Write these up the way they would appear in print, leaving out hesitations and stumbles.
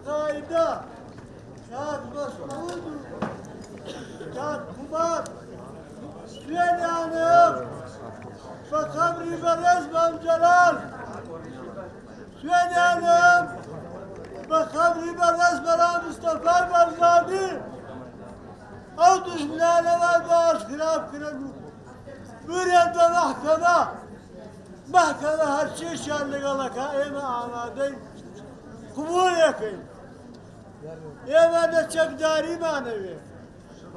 القاعدة كان مسعود كان كبار فين يعني فخمري برز بن جلال فين يعني فخمري برز بن مصطفى البرزاني أو دشنا لما باش خلاف كردو بريد محكمة هالشي شان لقالك إما آمادين قبول يكين إما دا چکداری ما نوی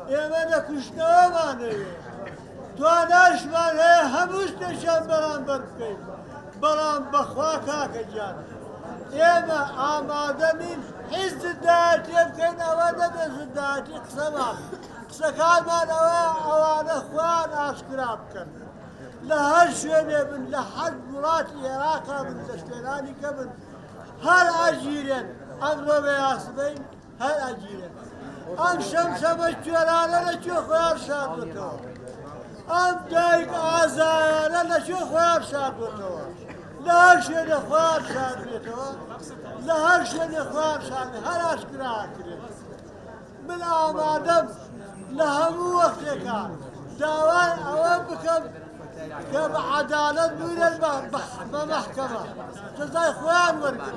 إما دا کشنا ما نوی تواناش من هی هموش نشان بران برکیم بران بخوا کاک جان إما آماده من حس داتی بکن اوانا بس داتی قسکان من اوانا خوان آشکرا بکن لهر شوێنێ بن لە حەد وڵاتی عێراقا بن لە شوێنانیکە بن هەر ئەگیرێن ئەمڕۆ بە یاسبەین هەر ئەگیرێن ئەم شەمشەمە کوێرانە لەکوێ خۆیان شاردوێتەوە ئەم دایک ئازایانە لەکوێ خۆیان شاردوێتەوە لە هەر شوێنێ خۆیان شاردوێتەوە لە هەر شوێنێ خۆیان شاردوێت هەر ئاشکرا هەکرێت من ئامادەم لە هەموو وەختێکە داوای ئەوە بکەم كم عدالة من المحكمة جزاي اخوان ورقة